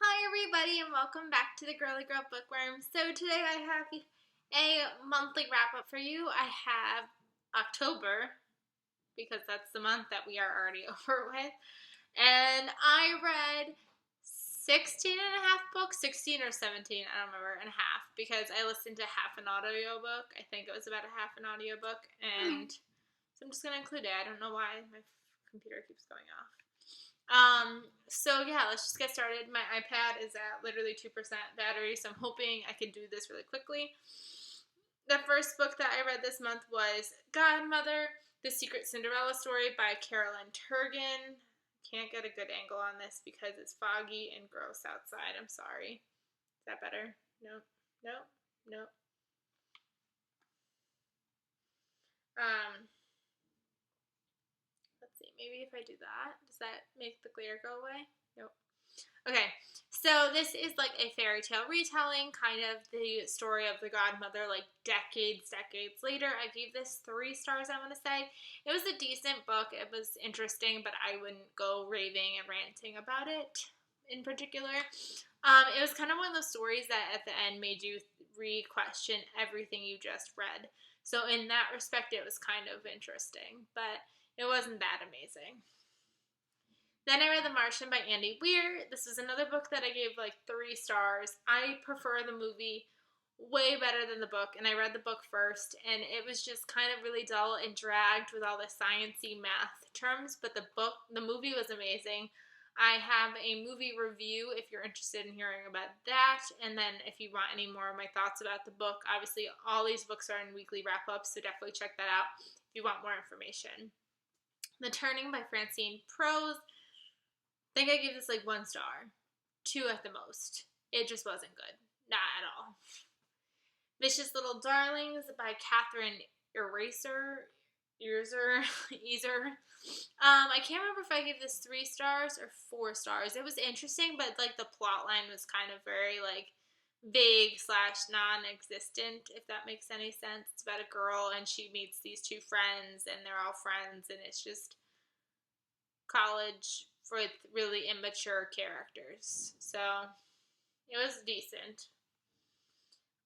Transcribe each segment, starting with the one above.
Hi everybody and welcome back to the Girly Girl Bookworm. So today I have a monthly wrap up for you. I have October because that's the month that we are already over with. And I read 16 and a half books, 16 or 17, I don't remember, and a half because I listened to half an audiobook. I think it was about a half an audiobook and so I'm just going to include it. I don't know why my computer keeps going off. So yeah, let's just get started. My iPad is at literally 2% battery, so I'm hoping I can do this really quickly. The first book that I read this month was Godmother, The Secret Cinderella Story by Carolyn Turgan. Can't get a good angle on this because it's foggy and gross outside. I'm sorry. Is that better? No. Let's see, maybe if I do that, does that make the glare go away? Nope. Okay, so this is like a fairy tale retelling, kind of the story of the godmother, like decades later. I gave this 3 stars, I want to say. It was a decent book. It was interesting, but I wouldn't go raving and ranting about it in particular. It was kind of one of those stories that at the end made you re-question everything you just read. So in that respect, it was kind of interesting, but it wasn't that amazing. Then I read The Martian by Andy Weir. This is another book that I gave like 3 stars. I prefer the movie way better than the book, and I read the book first, and it was just kind of really dull and dragged with all the sciencey math terms, but the movie was amazing. I have a movie review if you're interested in hearing about that, and then if you want any more of my thoughts about the book, obviously all these books are in weekly wrap-ups, so definitely check that out if you want more information. The Turning by Francine Prose. I think I gave this like 1 star. 2 at the most. It just wasn't good. Not at all. Vicious Little Darlings by Catherine Easer. I can't remember if I gave this 3 stars or 4 stars. It was interesting, but like the plot line was kind of very like vague / non-existent, if that makes any sense. It's about a girl and she meets these 2 friends and they're all friends and it's just college with really immature characters. So it was decent.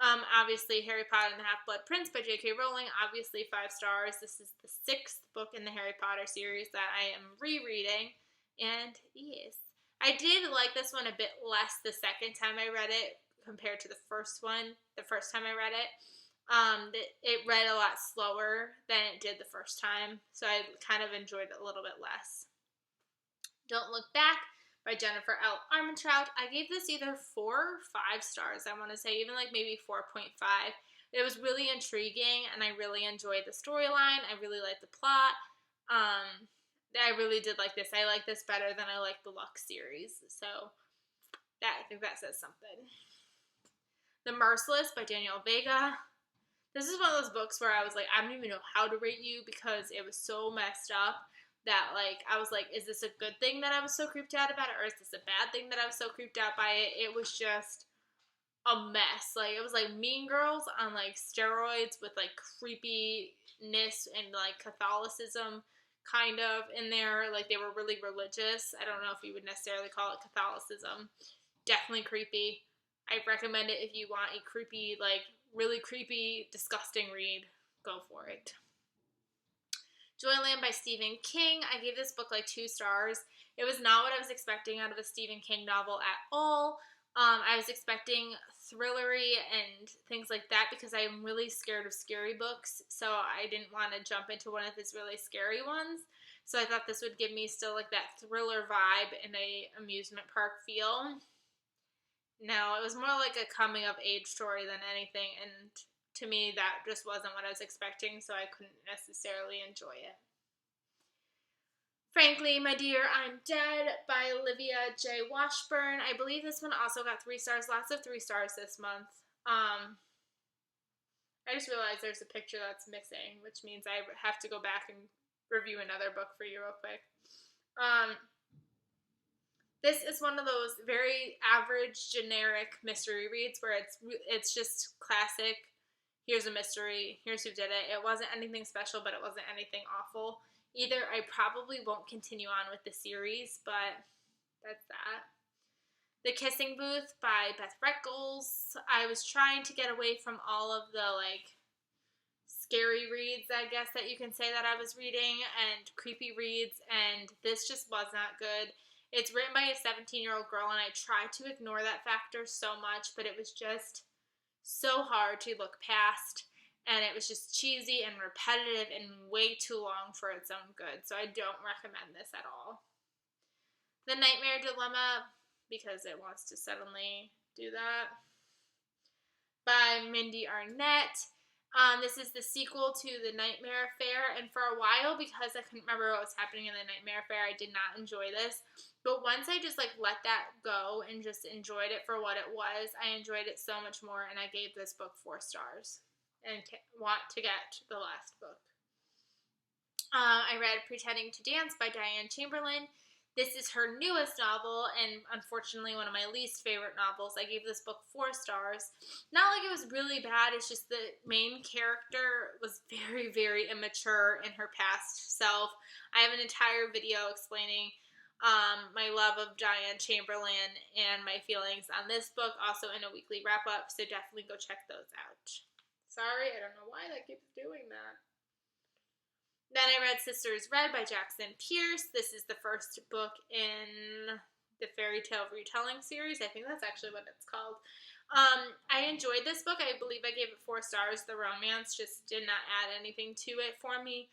Obviously Harry Potter and the Half-Blood Prince by J.K. Rowling, obviously 5 stars. This is the 6th book in the Harry Potter series that I am rereading, and yes, I did like this one a bit less the second time I read it compared to the first one. The first time I read it, it read a lot slower than it did the first time, so I kind of enjoyed it a little bit less. Don't Look Back by Jennifer L. Armentrout. I gave this either 4 or 5 stars, I want to say, even like maybe 4.5. It was really intriguing, and I really enjoyed the storyline. I really liked the plot. I really did like this. I like this better than I like the Lux series, so I think that says something. The Merciless by Danielle Vega. This is one of those books where I was like, I don't even know how to rate you because it was so messed up that like I was like, is this a good thing that I was so creeped out about it, or is this a bad thing that I was so creeped out by it? It was just a mess. Like it was like Mean Girls on like steroids with like creepiness and like Catholicism kind of in there. Like they were really religious. I don't know if you would necessarily call it Catholicism. Definitely creepy. I recommend it if you want a creepy, like really creepy, disgusting read. Go for it. Joyland by Stephen King. I gave this book like 2 stars. It was not what I was expecting out of a Stephen King novel at all. I was expecting thrillery and things like that because I am really scared of scary books, so I didn't want to jump into one of his really scary ones. So I thought this would give me still like that thriller vibe and a amusement park feel. No, it was more like a coming of age story than anything, and to me that just wasn't what I was expecting, so I couldn't necessarily enjoy it. Frankly, My Dear, I'm Dead by Olivia J. Washburn. I believe this one also got 3 stars. Lots of 3 stars this month. I just realized there's a picture that's missing, which means I have to go back and review another book for you real quick. This is one of those very average, generic mystery reads where it's just classic. Here's a mystery. Here's who did it. It wasn't anything special, but it wasn't anything awful either. I probably won't continue on with the series, but that's that. The Kissing Booth by Beth Reckles. I was trying to get away from all of the, like, scary reads, I guess that you can say that I was reading, and creepy reads, and this just was not good. It's written by a 17-year-old girl, and I tried to ignore that factor so much, but it was just so hard to look past, and it was just cheesy and repetitive and way too long for its own good, so I don't recommend this at all. The Nightmare Dilemma, because it wants to suddenly do that, by Mindy Arnett. This is the sequel to The Nightmare Affair, and for a while, because I couldn't remember what was happening in The Nightmare Affair, I did not enjoy this. But once I just, like, let that go and just enjoyed it for what it was, I enjoyed it so much more, and I gave this book 4 stars and want to get the last book. I read Pretending to Dance by Diane Chamberlain. This is her newest novel, and unfortunately one of my least favorite novels. I gave this book 4 stars. Not like it was really bad, it's just the main character was very, very immature in her past self. I have an entire video explaining my love of Diane Chamberlain and my feelings on this book, also in a weekly wrap-up, so definitely go check those out. Sorry, I don't know why that keeps doing that. Then I read Sisters Red by Jackson Pierce. This is the first book in the fairy tale retelling series. I think that's actually what it's called. I enjoyed this book. I believe I gave it 4 stars. The romance just did not add anything to it for me.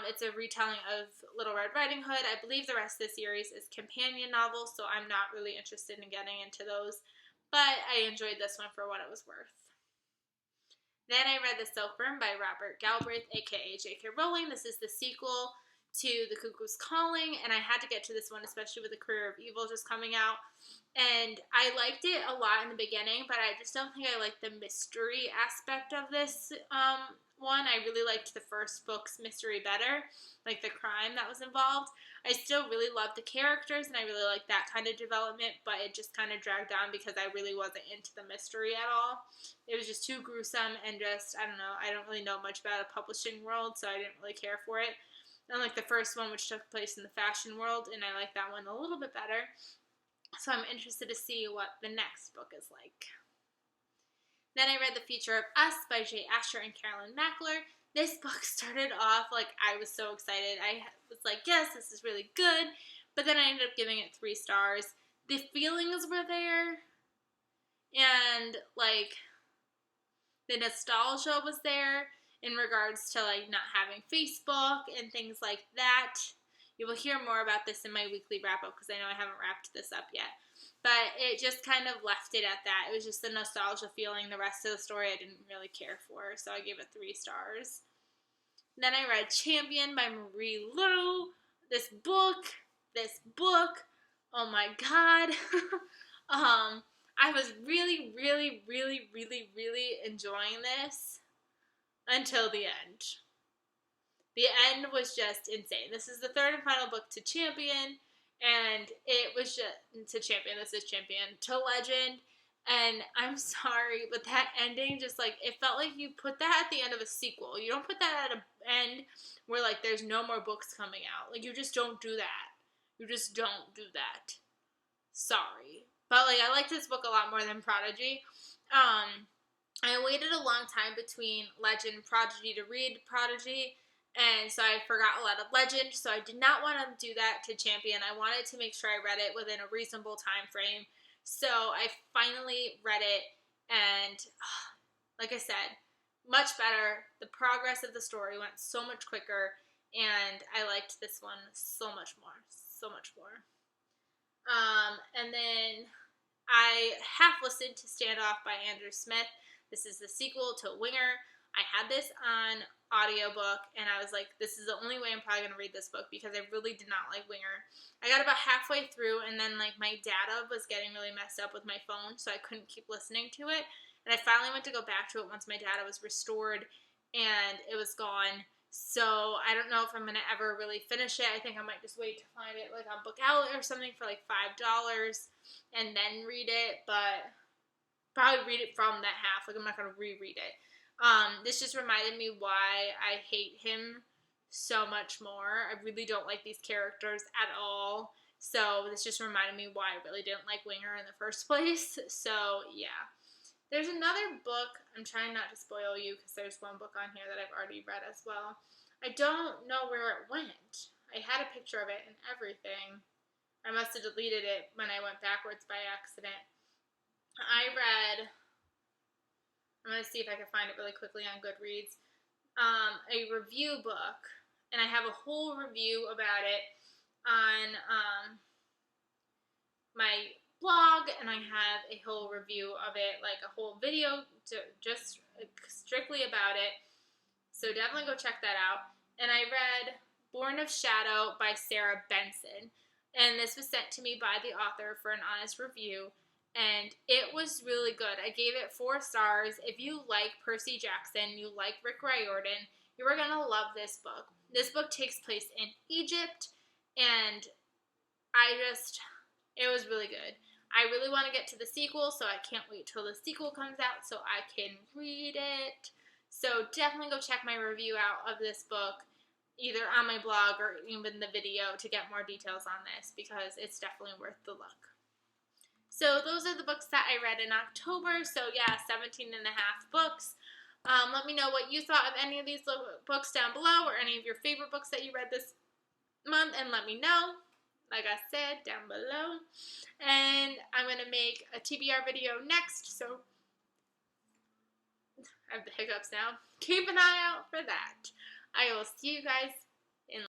It's a retelling of Little Red Riding Hood. I believe the rest of the series is companion novels, so I'm not really interested in getting into those. But I enjoyed this one for what it was worth. Then I read The Silkworm by Robert Galbraith, aka J.K. Rowling. This is the sequel to The Cuckoo's Calling, and I had to get to this one, especially with The Career of Evil just coming out. And I liked it a lot in the beginning, but I just don't think I liked the mystery aspect of this one. I really liked the first book's mystery better, like the crime that was involved. I still really loved the characters, and I really liked that kind of development, but it just kind of dragged on because I really wasn't into the mystery at all. It was just too gruesome, and just, I don't know, I don't really know much about a publishing world, so I didn't really care for it. Unlike the first one, which took place in the fashion world, and I like that one a little bit better. So I'm interested to see what the next book is like. Then I read The Future of Us by Jay Asher and Carolyn Mackler. This book started off like I was so excited. I was like, yes, this is really good. But then I ended up giving it 3 stars. The feelings were there. And, like, the nostalgia was there in regards to, like, not having Facebook and things like that. You will hear more about this in my weekly wrap-up because I know I haven't wrapped this up yet. But it just kind of left it at that. It was just the nostalgia feeling. The rest of the story I didn't really care for, so I gave it 3 stars. Then I read Champion by Marie Lu. This book, oh my god. I was really, really, really, really, really enjoying this until the end. The end was just insane. This is the 3rd and final book to Champion. And it was just, to Champion, this is Champion, to Legend, and I'm sorry, but that ending just, like, it felt like you put that at the end of a sequel. You don't put that at an end where, like, there's no more books coming out. Like, you just don't do that. You just don't do that. Sorry. But, like, I liked this book a lot more than Prodigy. I waited a long time between Legend and Prodigy to read Prodigy, and so I forgot a lot of Legend, so I did not want to do that to Champion. I wanted to make sure I read it within a reasonable time frame. So I finally read it, and like I said, much better. The progress of the story went so much quicker, and I liked this one so much more. So much more. And then I half listened to Standoff by Andrew Smith. This is the sequel to Winger. I had this on audiobook, and I was like, this is the only way I'm probably going to read this book because I really did not like Winger. I got about halfway through, and then, like, my data was getting really messed up with my phone, so I couldn't keep listening to it. And I finally went to go back to it once my data was restored, and it was gone. So I don't know if I'm going to ever really finish it. I think I might just wait to find it, like, on Book Outlet or something for, like, $5 and then read it, but probably read it from that half. Like, I'm not going to reread it. This just reminded me why I hate him so much more. I really don't like these characters at all. So this just reminded me why I really didn't like Winger in the first place. So yeah. There's another book. I'm trying not to spoil you because there's one book on here that I've already read as well. I don't know where it went. I had a picture of it and everything. I must have deleted it when I went backwards by accident. I read, I'm going to see if I can find it really quickly on Goodreads, a review book, and I have a whole review about it on my blog, and I have a whole review of it, like a whole video just strictly about it. So definitely go check that out. And I read Born of Shadow by Sarah Benson, and this was sent to me by the author for an honest review, and it was really good. I gave it 4 stars. If you like Percy Jackson, you like Rick Riordan, you are going to love this book. This book takes place in Egypt, and it was really good. I really want to get to the sequel, so I can't wait till the sequel comes out so I can read it. So definitely go check my review out of this book, either on my blog or even the video, to get more details on this, because it's definitely worth the look. So those are the books that I read in October. So yeah, 17 and a half books. Let me know what you thought of any of these books down below, or any of your favorite books that you read this month, and let me know. Like I said, down below. And I'm going to make a TBR video next, so I have the hiccups now. Keep an eye out for that. I will see you guys